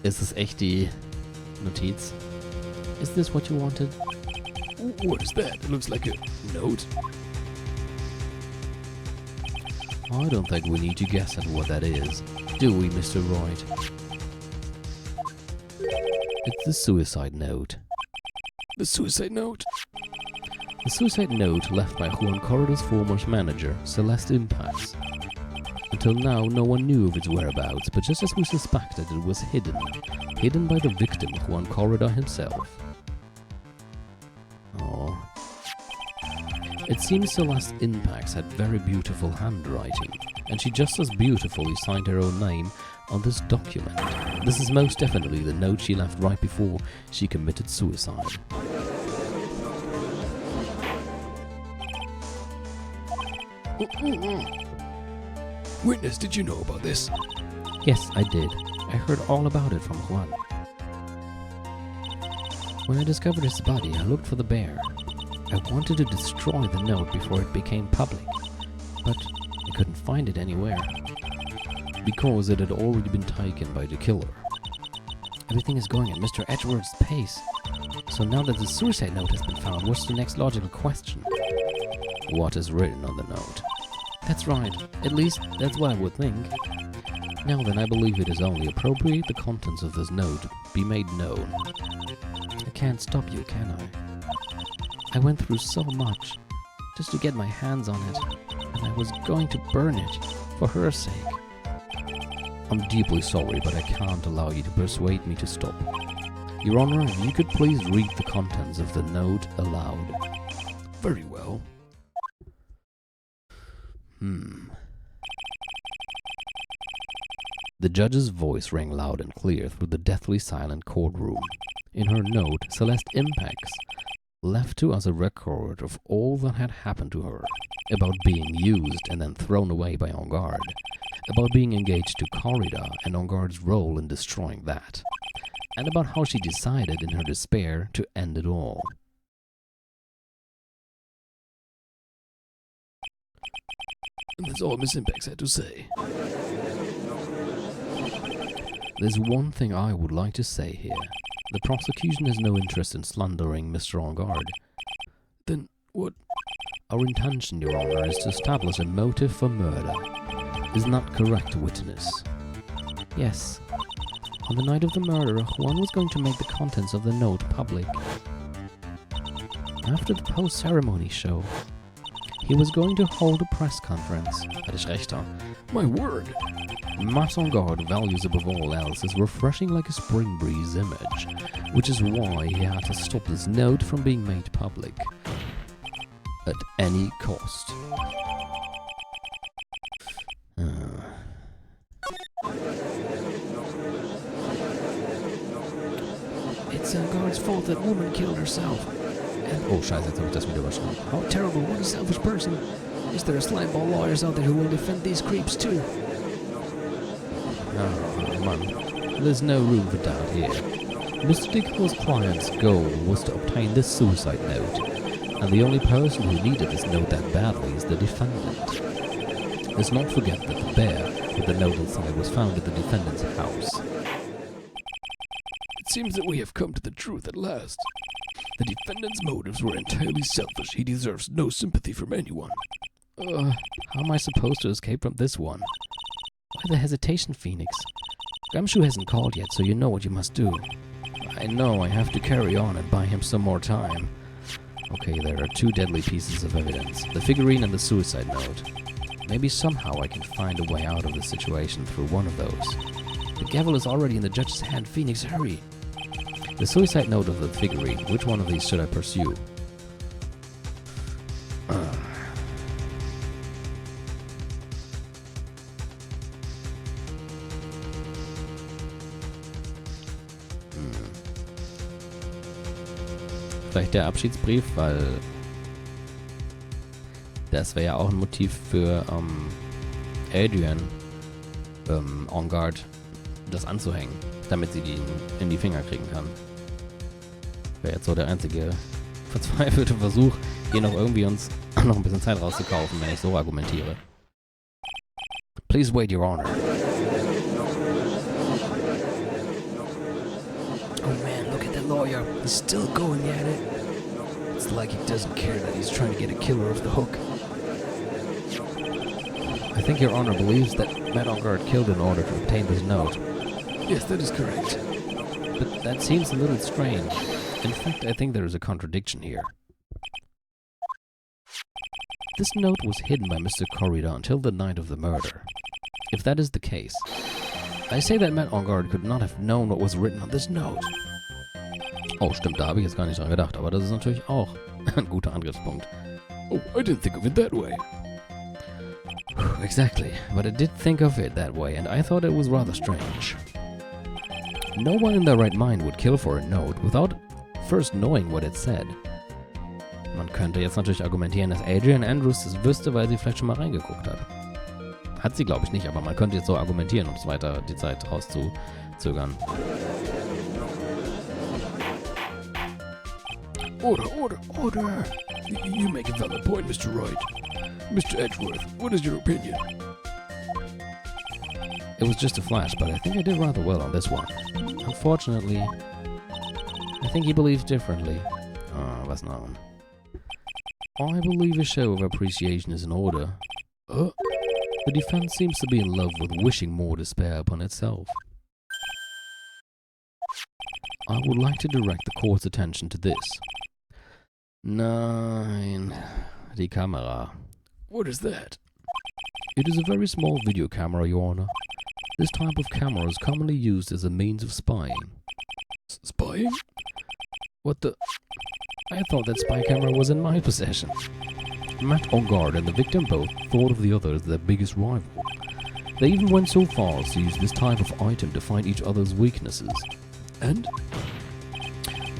Ist es echt die Notiz? Is this what you wanted? What is that? It looks like a note. I don't think we need to guess at what that is, do we, Mr. Wright? It's the suicide note. The suicide note? The suicide note left by Juan Corrida's former manager, Celeste Impax. Until now, no one knew of its whereabouts, but just as we suspected, it was hidden by the victim, Juan Corrida himself. Oh. It seems Celeste Impax had very beautiful handwriting, and she just as beautifully signed her own name on this document. This is most definitely the note she left right before she committed suicide. Witness, did you know about this? Yes, I did. I heard all about it from Juan. When I discovered his body, I looked for the bear. I wanted to destroy the note before it became public, but I couldn't find it anywhere, because it had already been taken by the killer. Everything is going at Mr. Edgeworth's pace, so now that the suicide note has been found, what's the next logical question? What is written on the note? That's right, at least that's what I would think. Now then, I believe it is only appropriate the contents of this note be made known. I can't stop you, can I? I went through so much just to get my hands on it, and I was going to burn it for her sake. I'm deeply sorry, but I can't allow you to persuade me to stop. Your Honor, if you could please read the contents of the note aloud. Very well. The judge's voice rang loud and clear through the deathly silent courtroom. In her note, Celeste Impax left to us a record of all that had happened to her, about being used and then thrown away by aRdW, about being engaged to Corrida and aRdW's role in destroying that, and about how she decided in her despair to end it all. And that's all Miss Impax had to say. There's one thing I would like to say here. The prosecution has no interest in slandering Mr. aRdW. Then what? Our intention, Your Honor, is to establish a motive for murder. Isn't that correct, witness? Yes. On the night of the murder, Juan was going to make the contents of the note public. After the post-ceremony show, he was going to hold a press conference. Hatte ich recht, huh? My word! Matt aRdW values above all else is refreshing like a spring breeze image, which is why he had to stop this note from being made public. At any cost. It's aRdW's fault that woman killed herself. And, oh scheiße, jetzt habe ich das wieder überschrieben. How terrible, what a selfish person. Is there a slimeball lawyers out there who will defend these creeps too? Oh, man. There's no room for doubt here. Mr. Dickle's client's goal was to obtain this suicide note, and the only person who needed this note that badly is the defendant. Let's not forget that the bear with the note inside was found at the defendant's house. It seems that we have come to the truth at last. The defendant's motives were entirely selfish. He deserves no sympathy from anyone. How am I supposed to escape from this one? Why the hesitation, Phoenix? Gumshoe hasn't called yet, so you know what you must do. I know, I have to carry on and buy him some more time. Okay, there are two deadly pieces of evidence, the figurine and the suicide note. Maybe somehow I can find a way out of the situation through one of those. The gavel is already in the judge's hand. Phoenix, hurry! The suicide note of the figurine, which one of these should I pursue? Vielleicht der Abschiedsbrief, weil das wäre ja auch ein Motiv für Adrian, aRdW, das anzuhängen, damit sie die in die Finger kriegen kann. Wäre jetzt so der einzige verzweifelte Versuch, hier noch irgendwie uns noch ein bisschen Zeit rauszukaufen, wenn ich so argumentiere. Please wait, Your Honor. lawyer. He's still going at it. It's like he doesn't care that he's trying to get a killer off the hook. I think Your Honor believes that Matt Ongard killed in order to obtain this note. Yes, that is correct. But that seems a little strange. In fact, I think there is a contradiction here. This note was hidden by Mr. Corrida until the night of the murder. If that is the case, I say that Matt Ongard could not have known what was written on this note. Oh, stimmt, da habe ich jetzt gar nicht dran gedacht, aber das ist natürlich auch ein guter Angriffspunkt. Oh, I didn't think of it that way. Exactly, but I did think of it that way, and I thought it was rather strange. No one in their right mind would kill for a note without first knowing what it said. Man könnte jetzt natürlich argumentieren, dass Adrian Andrews es wüsste, weil sie vielleicht schon mal reingeguckt hat. Hat sie, glaube ich, nicht, aber man könnte jetzt so argumentieren, um es weiter die Zeit rauszuzögern. Order! You make a valid point, Mr. Wright. Mr. Edgeworth, what is your opinion? It was just a flash, but I think I did rather well on this one. Unfortunately, I think he believes differently. Was now? I believe a show of appreciation is in order. The defense seems to be in love with wishing more despair upon itself. I would like to direct the court's attention to this. Nein, die Kamera. What is that? It is a very small video camera, Your Honor. This type of camera is commonly used as a means of spying. Spying? What the? I thought that spy camera was in my possession. Matt Ongard and the victim both thought of the other as their biggest rival. They even went so far as to use this type of item to find each other's weaknesses. And?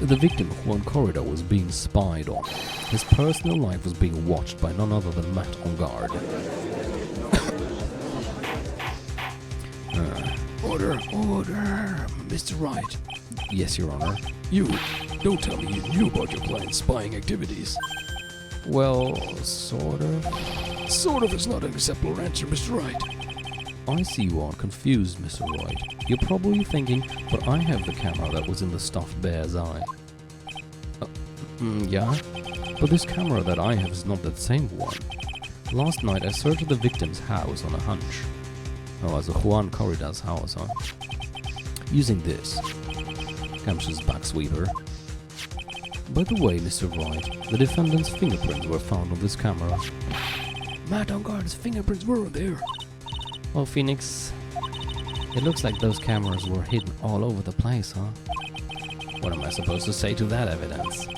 The victim, Juan Corrida, was being spied on. His personal life was being watched by none other than Matt Ongard. Order! Mr. Wright. Yes, Your Honor. You, don't tell me you knew about your client's spying activities. Well, sort of. Sort of is not an acceptable answer, Mr. Wright. I see you are confused, Mr. Wright. You're probably thinking, but I have the camera that was in the stuffed bear's eye. Yeah? But this camera that I have is not that same one. Last night I searched the victim's house on a hunch. Oh, also Juan Corrida's house, huh? Using this. Gamsha's back sweeper. By the way, Mr. Wright, the defendant's fingerprints were found on this camera. Matt Ongard's fingerprints were there. Well, Phoenix, it looks like those cameras were hidden all over the place, huh? What am I supposed to say to that evidence?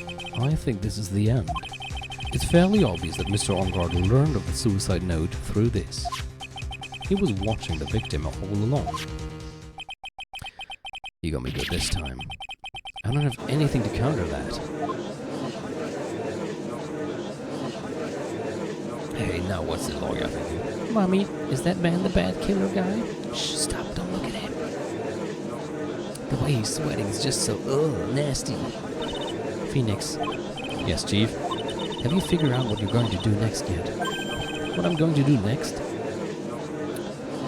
I think this is the end. It's fairly obvious that Mr. Ongard learned of the suicide note through this. He was watching the victim all along. You got me good this time. I don't have anything to counter that. Hey, now what's the lawyer thinking? Mommy, is that man the bad killer guy? Shh, stop, don't look at him. The way he's sweating is just so, nasty. Phoenix. Yes, Chief? Have you figured out what you're going to do next yet? What I'm going to do next?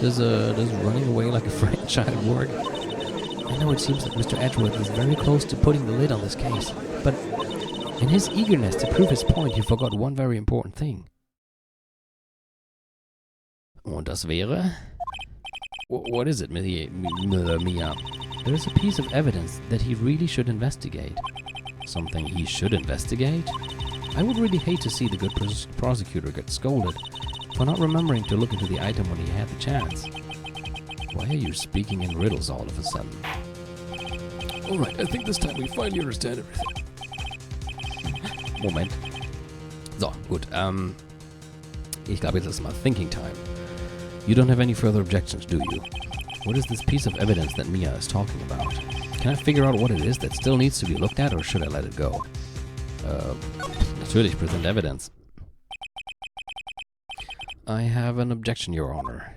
Does running away like a frightened child work? I know it seems that Mr. Edgeworth is very close to putting the lid on this case, but in his eagerness to prove his point, he forgot one very important thing. Und das wäre? What is it, Mia? There is a piece of evidence that he really should investigate. Something he should investigate? I would really hate to see the good prosecutor get scolded for not remembering to look into the item when he had the chance. Why are you speaking in riddles all of a sudden? Alright, I think this time we finally understand everything. Moment. So, gut, ich glaube, jetzt ist mal thinking time. You don't have any further objections, do you? What is this piece of evidence that Mia is talking about? Can I figure out what it is that still needs to be looked at, or should I let it go? Natürlich, present evidence. I have an objection, Your Honor.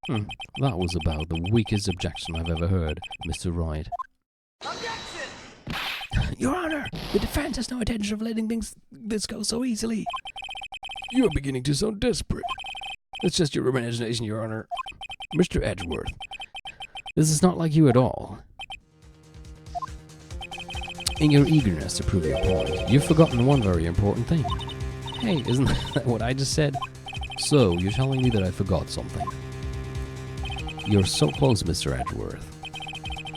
That was about the weakest objection I've ever heard, Mr. Wright. Objection! Your Honor, the defense has no intention of letting this go so easily. You are beginning to sound desperate. It's just your imagination, Your Honor. Mr. Edgeworth, This is not like you at all. In your eagerness to prove your point, you've forgotten one very important thing. Hey, isn't that what I just said? So, you're telling me that I forgot something. You're so close, Mr. Edgeworth.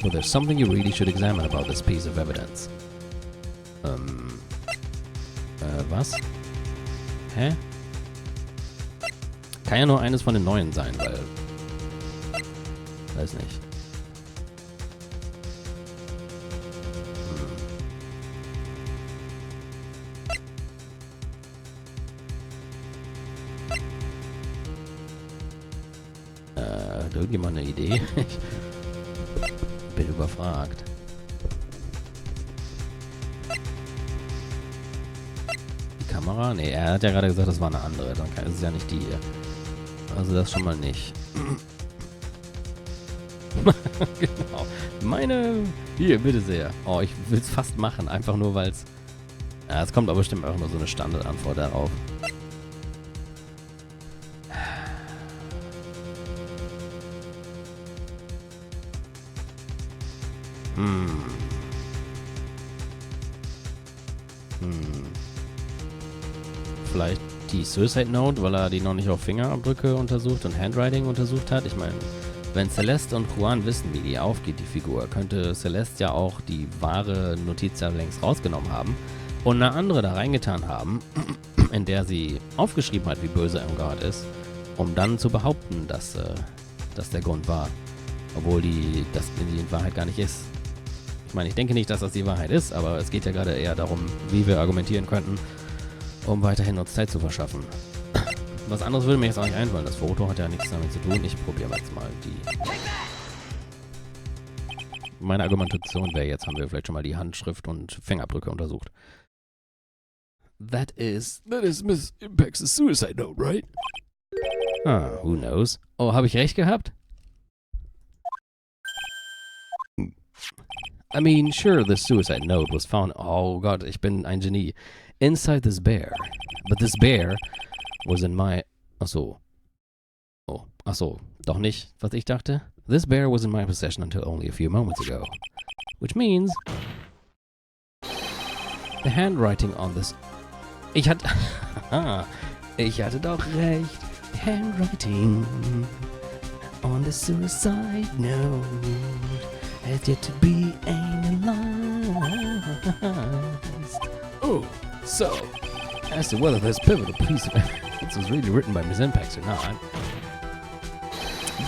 But there's something you really should examine about this piece of evidence. Was? Hä? Kann ja nur eines von den neuen sein, weil... Weiß nicht. Hat irgendjemand eine Idee? Ich bin überfragt. Die Kamera? Ne, er hat ja gerade gesagt, das war eine andere. Dann ist es ja nicht die hier. Also das schon mal nicht. Genau. Meine... Hier, bitte sehr. Oh, ich will es fast machen. Einfach nur, weil es... Ja, es kommt aber bestimmt auch nur so eine Standardantwort darauf. Vielleicht die Suicide Note, weil er die noch nicht auf Fingerabdrücke untersucht und Handwriting untersucht hat. Ich meine, wenn Celeste und Juan wissen, wie die aufgeht, die Figur, könnte Celeste ja auch die wahre Notiz ja längst rausgenommen haben und eine andere da reingetan haben, in der sie aufgeschrieben hat, wie böse aRdW ist, um dann zu behaupten, dass das der Grund war. Obwohl das in Wahrheit gar nicht ist. Ich meine, ich denke nicht, dass das die Wahrheit ist, aber es geht ja gerade eher darum, wie wir argumentieren könnten, um weiterhin uns Zeit zu verschaffen. Was anderes würde mir jetzt auch nicht einfallen. Das Foto hat ja nichts damit zu tun. Ich probiere jetzt mal die... Meine Argumentation wäre, jetzt haben wir vielleicht schon mal die Handschrift und Fingerabdrücke untersucht. That is Miss Impex's suicide note, right? Ah, who knows? Oh, habe ich recht gehabt? I mean, sure, the suicide note was found... Oh Gott, ich bin ein Genie. Inside this bear. But this bear was in my... Achso. Oh, achso. Doch nicht, was ich dachte. This bear was in my possession until only a few moments ago. Which means... The handwriting on this... Ich hatte doch recht. Handwriting on the suicide note has yet to be analyzed. Oh, so... As to whether this pivotal piece of evidence was really written by Ms. Impex or not,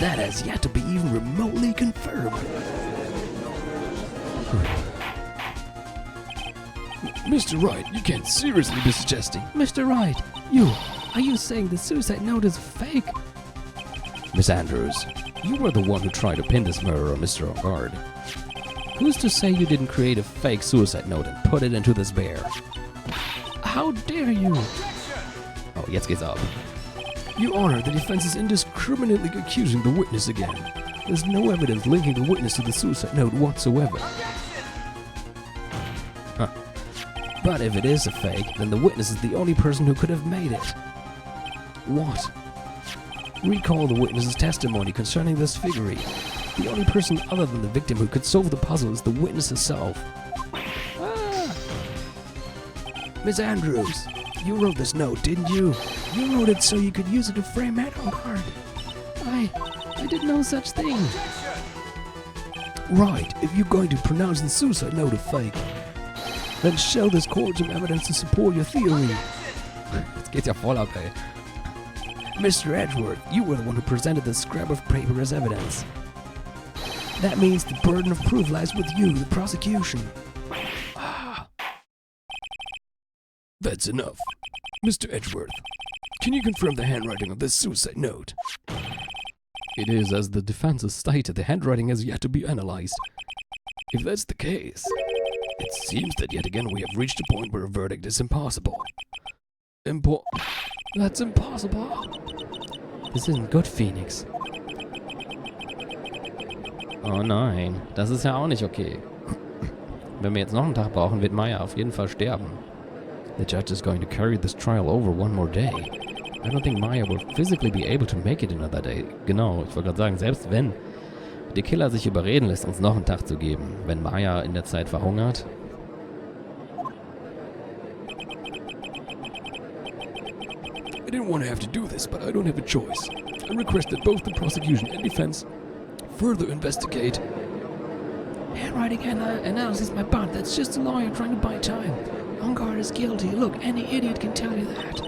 that has yet to be even remotely confirmed. Mr. Wright, you can't seriously be suggesting... Mr. Wright, are you saying the suicide note is fake? Miss Andrews, you were the one who tried to pin this murder on Mr. aRdW. Who's to say you didn't create a fake suicide note and put it into this bear? How dare you? Oh, jetzt geht's ab. Your Honor, the defense is indiscriminately accusing the witness again. There's no evidence linking the witness to the suicide note whatsoever. Huh. But if it is a fake, then the witness is the only person who could have made it. What? Recall the witness's testimony concerning this figurine. The only person other than the victim who could solve the puzzle is the witness herself. Miss Andrews, you wrote this note, didn't you? You wrote it so you could use it to frame aRdW. I did no such thing. Right, if you're going to pronounce the suicide note a fake, then show this court some evidence to support your theory. Jetzt geht's ja voll ab, ey. Mr. Edgeworth, you were the one who presented this scrap of paper as evidence. That means the burden of proof lies with you, the prosecution. That's enough. Mr. Edgeworth, can you confirm the handwriting of this suicide note? It is as the defense has stated, the handwriting has yet to be analyzed. If that's the case, it seems that yet again we have reached a point where a verdict is impossible. That's impossible. Das isn't good, Phoenix. Oh nein, das ist ja auch nicht okay. Wenn wir jetzt noch einen Tag brauchen, wird Maya auf jeden Fall sterben. The judge is going to carry this trial over one more day. I don't think Maya will physically be able to make it another day. Genau, ich wollte gerade sagen, selbst wenn der Killer sich überreden lässt, uns noch einen Tag zu geben, wenn Maya in der Zeit verhungert. I didn't want to have to do this, but I don't have a choice. I request that both the prosecution and defense further investigate. Handwriting analysis by bot. That's just a lawyer trying to buy time. On-guard is guilty. Look, any idiot can tell you that.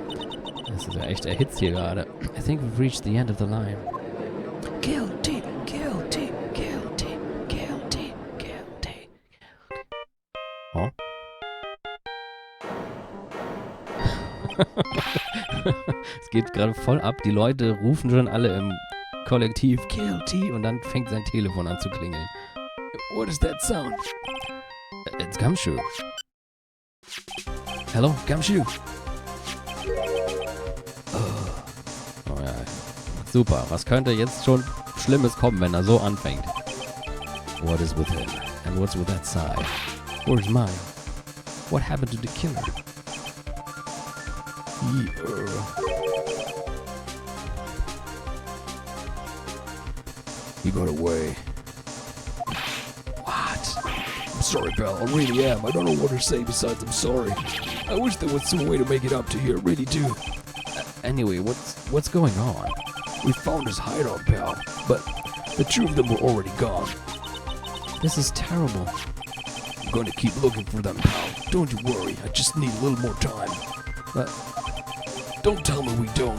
Das ist ja echt erhitzt hier gerade. I think we've reached the end of the line. Guilty, guilty, guilty, guilty, guilty. Oh? Es geht gerade voll ab. Die Leute rufen schon alle im Kollektiv Guilty und dann fängt sein Telefon an zu klingeln. What is that sound? It's Gumshoe. Hello, Gumshoe. Oh ja. Super. Was könnte jetzt schon Schlimmes kommen, wenn er so anfängt? What is with him? And what's with that sigh? Where's mine? What happened to the killer? He got away. What? I'm sorry, pal. I really am. I don't know what to say besides I'm sorry. I wish there was some way to make it up to you. I really do. Anyway, what's going on? We found his hideout, pal, but the two of them were already gone. This is terrible. I'm going to keep looking for them, pal. Don't you worry. I just need a little more time. But Don't tell me we don't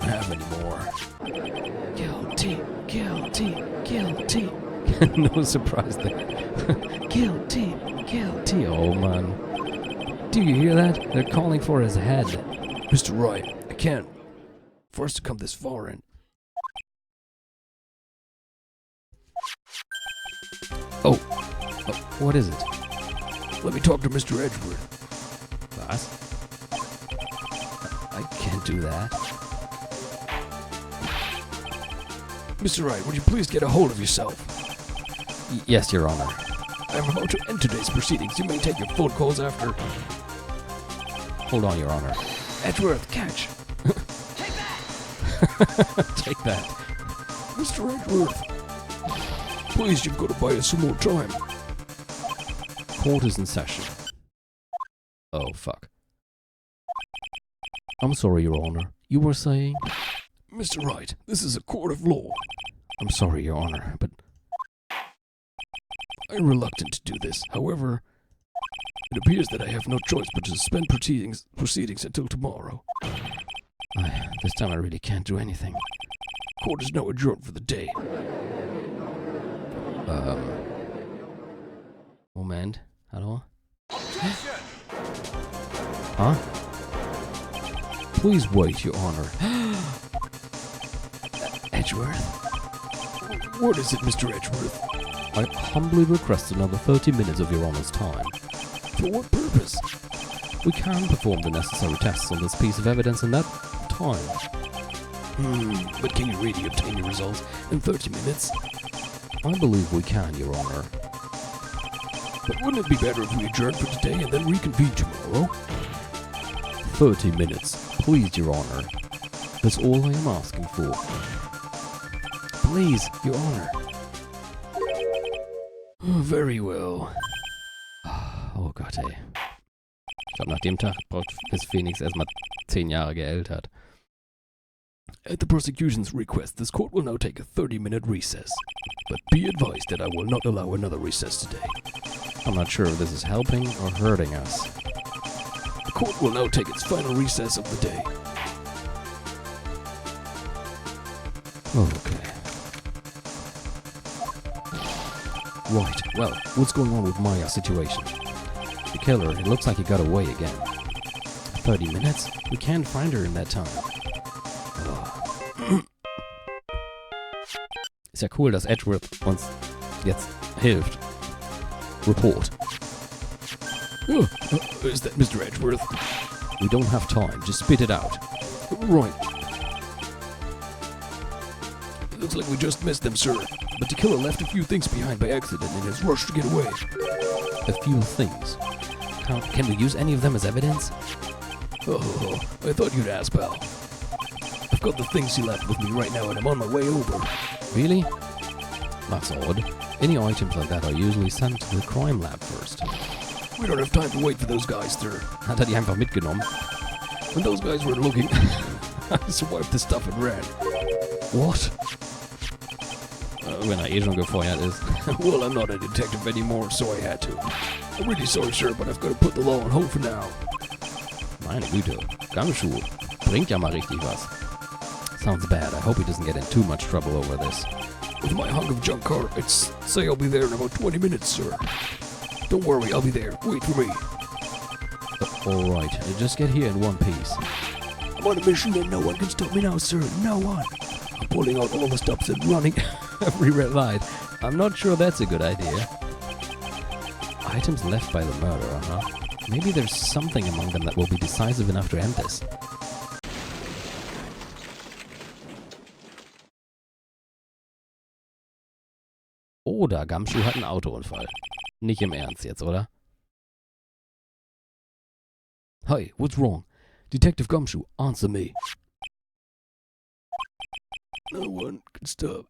have any more. Guilty, guilty, guilty, no surprise there. guilty, guilty. Oh man. Do you hear that? They're calling for his head. Mr. Wright, I can't. For us to come this far in. Oh, what is it? Let me talk to Mr. Edgeworth. Was? I can't do that. Mr. Wright, would you please get a hold of yourself? Yes, Your Honor. I'm about to end today's proceedings. You may take your phone calls after. Hold on, Your Honor. Edgeworth, catch. Take that. Mr. Edgeworth. Please, you've got to buy us some more time. Court is in session. Oh, fuck. I'm sorry, Your Honor. You were saying? Mr. Wright, this is a court of law. I'm sorry, Your Honor, but I'm reluctant to do this. However, it appears that I have no choice but to suspend proceedings until tomorrow. this time I really can't do anything. Court is now adjourned for the day. Moment. Hallo? Huh? Please wait, Your Honor. Edgeworth? What is it, Mr. Edgeworth? I humbly request another 30 minutes of Your Honor's time. For what purpose? We can perform the necessary tests on this piece of evidence in that time. But can you really obtain your results in 30 minutes? I believe we can, Your Honor. But wouldn't it be better if we adjourned for today and then reconvene tomorrow? 30 minutes, please, Your Honor. That's all I am asking for. Please, Your Honor. Very well. Oh Gott, ey. Ich glaube, nach dem Tag ist Phoenix erstmal 10 Jahre geältert. At the prosecution's request, this court will now take a 30-minute recess. But be advised that I will not allow another recess today. I'm not sure if this is helping or hurting us. The court will now take its final recess of the day. Okay. Right, well, what's going on with Maya's situation? The killer, it looks like he got away again. 30 minutes? We can't find her in that time. Ist ja cool, dass Edgeworth uns jetzt hilft. Report. Is that Mr. Edgeworth? We don't have time, just spit it out. Right. It looks like we just missed them, sir. But the killer left a few things behind by accident and has rushed to get away. A few things. Can we use any of them as evidence? Oh, I thought you'd ask, pal. I've got the things he left with me right now and I'm on my way over. Really? That's odd. Any items like that are usually sent to the crime lab first. We don't have time to wait for those guys, sir. Hat er die einfach mitgenommen? When those guys were looking, I swiped the stuff and ran. What? Wenn er eh schon gefeuert ist. Well, I'm not a detective anymore, so I had to. I'm really sorry, sir, but I've got to put the law on hold for now. Meine Güte. Gumshoe. Bringt ja mal richtig was. Sounds bad. I hope he doesn't get in too much trouble over this. With my hunk of junk car, I'd say I'll be there in about 20 minutes, sir. Don't worry, I'll be there. Wait for me. Alright, just get here in one piece. I'm on a mission and no one can stop me now, sir. No one. I'm pulling out all the stops and running Every red light. I'm not sure that's a good idea. Items left by the murderer, huh? Maybe there's something among them that will be decisive enough to end this. Oder Gumshoe hat einen Autounfall. Nicht im Ernst jetzt, oder? Hi, what's wrong? Detective Gumshoe, answer me. No one can stop.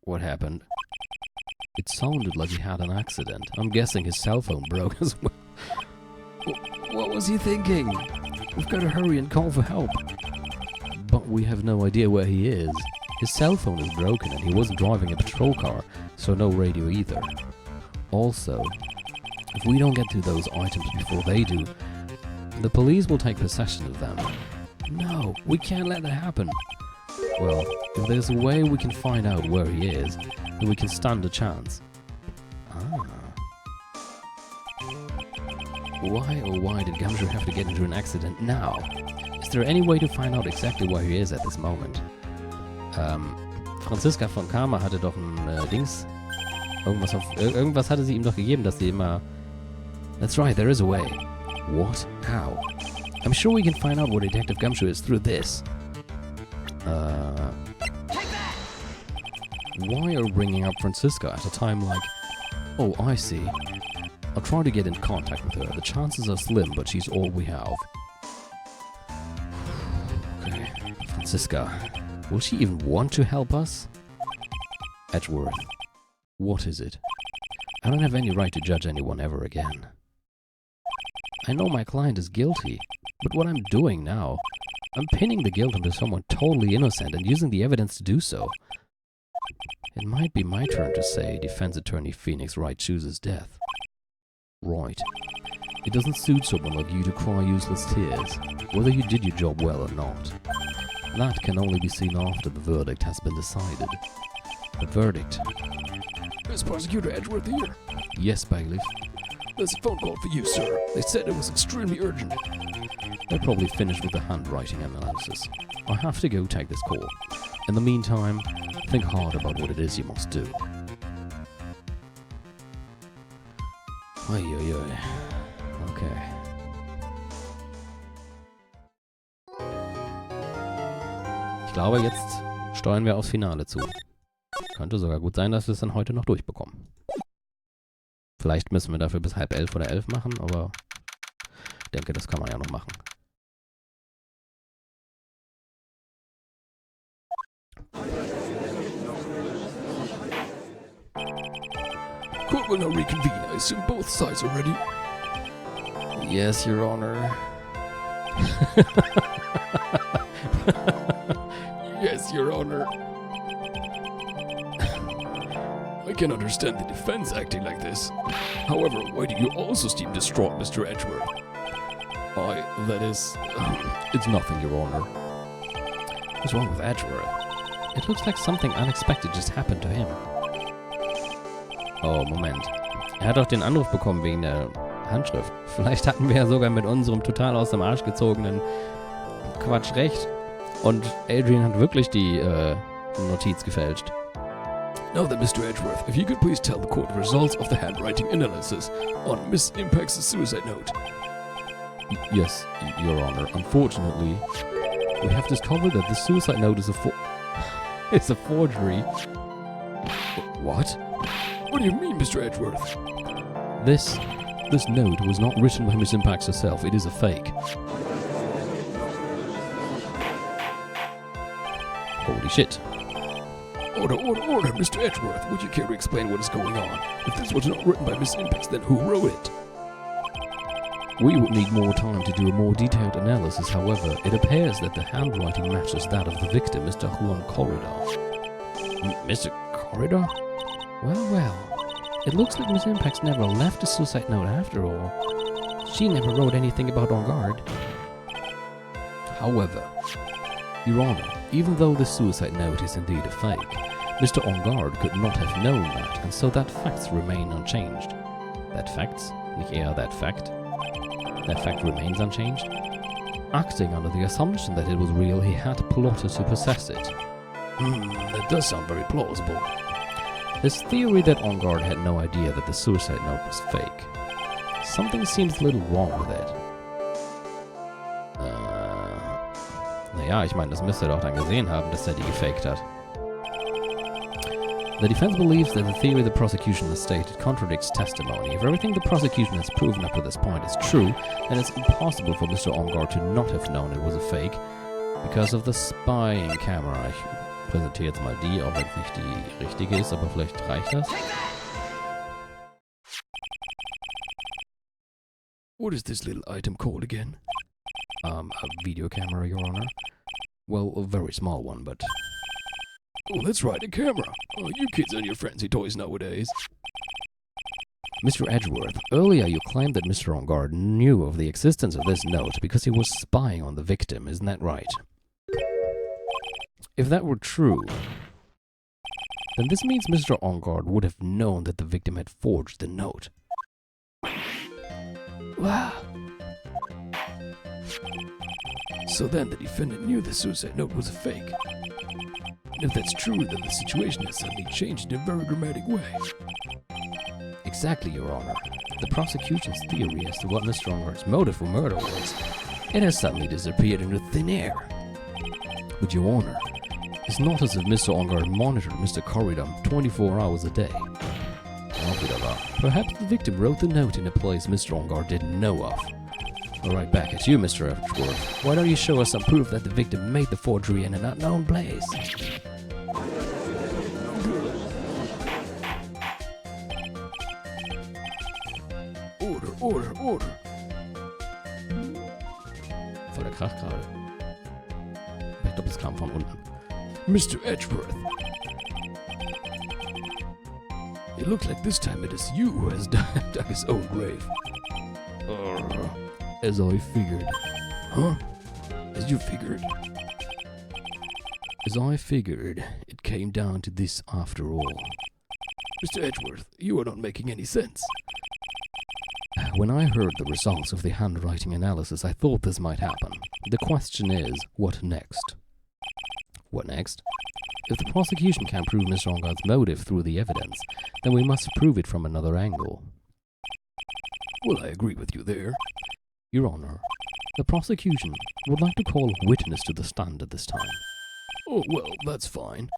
What happened? It sounded like he had an accident. I'm guessing his cell phone broke as well. What was he thinking? We've got to hurry and call for help. But we have no idea where he is. His cell phone is broken and he wasn't driving a patrol car, so no radio either. Also, if we don't get to those items before they do, the police will take possession of them. No, we can't let that happen. Well, if there's a way we can find out where he is, then we can stand a chance. Why did Gumshoe have to get into an accident now? Is there any way to find out exactly where he is at this moment? Franziska von Karma hatte doch ein Dings. Irgendwas hatte sie ihm doch gegeben, dass sie immer... That's right, there is a way. What? How? I'm sure we can find out where Detective Gumshoe is through this. Why are we bringing up Franziska at a time like... Oh, I see. I'll try to get in contact with her. The chances are slim, but she's all we have. Okay, Franziska. Will she even want to help us? Edgeworth. What is it? I don't have any right to judge anyone ever again. I know my client is guilty, but what I'm doing now, I'm pinning the guilt onto someone totally innocent and using the evidence to do so. It might be my turn to say defense attorney Phoenix Wright chooses death. Right. It doesn't suit someone like you to cry useless tears, whether you did your job well or not. That can only be seen after the verdict has been decided. The verdict. Is Prosecutor Edgeworth here? Yes, bailiff. There's a phone call for you, sir. They said it was extremely urgent. They're probably finished with the handwriting analysis. I have to go take this call. In the meantime, think hard about what it is you must do. Uiuiui. Okay. Ich glaube, jetzt steuern wir aufs Finale zu. Könnte sogar gut sein, dass wir es dann heute noch durchbekommen. Vielleicht müssen wir dafür bis 10:30 oder 11 machen, aber ich denke, das kann man ja noch machen. Court will now reconvene. I assume both sides are ready. Yes, Your Honor. Yes, Your Honor. I can understand the defense acting like this. However, why do you also seem distraught, Mr. Edgeworth? It's nothing, Your Honor. What's wrong with Edgeworth? It looks like something unexpected just happened to him. Oh, Moment. Er hat doch den Anruf bekommen wegen der Handschrift. Vielleicht hatten wir ja sogar mit unserem total aus dem Arsch gezogenen Quatsch recht. Und Adrian hat wirklich die Notiz gefälscht. Now then, Mr. Edgeworth, if you could please tell the court the results of the handwriting analysis on Miss Impact's suicide note. Yes, Your Honor. Unfortunately, we have discovered that the suicide note is a forgery. What? What do you mean, Mr. Edgeworth? This note was not written by Miss Impax herself. It is a fake. Holy shit. Order, Mr. Edgeworth. Would you care to explain what is going on? If this was not written by Miss Impax, then who wrote it? We would need more time to do a more detailed analysis. However, it appears that the handwriting matches that of the victim, Mr. Juan Corridor. Mr. Corridor? Well. It looks like Miss Impax never left a suicide note after all. She never wrote anything about on guard. However, Your Honor, even though the suicide note is indeed a fake, Mr. On Guard could not have known that, and so that facts remain unchanged. That facts? Yeah, that fact. That fact remains unchanged? Acting under the assumption that it was real, he had plotted to possess it. That does sound very plausible. His theory that On Guard had no idea that the suicide note was fake. Something seems a little wrong with it. Naja, ich meine, das müsst ihr doch dann gesehen haben, dass er die gefaked hat. The defense believes that the theory the prosecution has stated contradicts testimony. If everything the prosecution has proven up to this point is true, then it's impossible for Mr. On Guard to not have known it was a fake because of the spying camera. Ich präsentiere jetzt mal die, auch wenn es nicht die richtige ist, aber vielleicht reicht das. What is this little item called again? A video camera, Your Honor. Well, a very small one, but... Oh, that's right, a camera. Oh, you kids and your fancy toys nowadays. Mr. Edgeworth, earlier you claimed that Mr. On Guard knew of the existence of this note because he was spying on the victim, isn't that right? If that were true, then this means Mr. On Guard would have known that the victim had forged the note. Wow. So then the defendant knew the suicide note was a fake. And if that's true, then the situation has suddenly changed in a very dramatic way. Exactly, Your Honor. The prosecution's theory as to what Mr. On Guard's motive for murder was, it has suddenly disappeared into thin air. But Your Honor, it's not as if Mr. On Guard monitored Mr. Corridor 24 hours a day. Perhaps the victim wrote the note in a place Mr. On Guard didn't know of. Alright, back at you, Mr. Edgeworth. Why don't you show us some proof that the victim made the forgery in an unknown place? Order. Voll der Krach gerade. Ich glaube, es kam von unten. Mr. Edgeworth. It looks like this time it is you who has dug his own grave. As I figured. Huh? As you figured? As I figured, it came down to this after all. Mr. Edgeworth, you are not making any sense. When I heard the results of the handwriting analysis, I thought this might happen. The question is, what next? What next? If the prosecution can prove Mr. On Guard's motive through the evidence, then we must prove it from another angle. Well, I agree with you there. Your Honor, the prosecution would like to call a witness to the stand at this time. Oh, well, that's fine.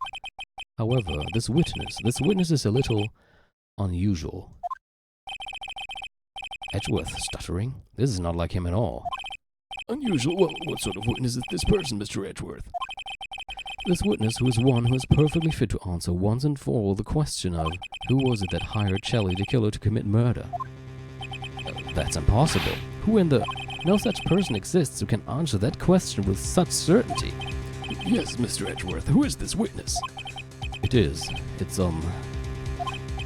However, this witness is a little unusual. Edgeworth stuttering? This is not like him at all. Unusual? Well, what sort of witness is this person, Mr. Edgeworth? This witness who is one who is perfectly fit to answer once and for all the question of who was it that hired Shelley the killer to commit murder? That's impossible. Who in the... No such person exists who can answer that question with such certainty. Yes, Mr. Edgeworth, who is this witness? It's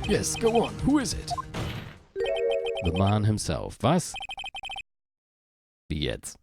Yes, go on, who is it? the man himself. Was? Wie jetzt?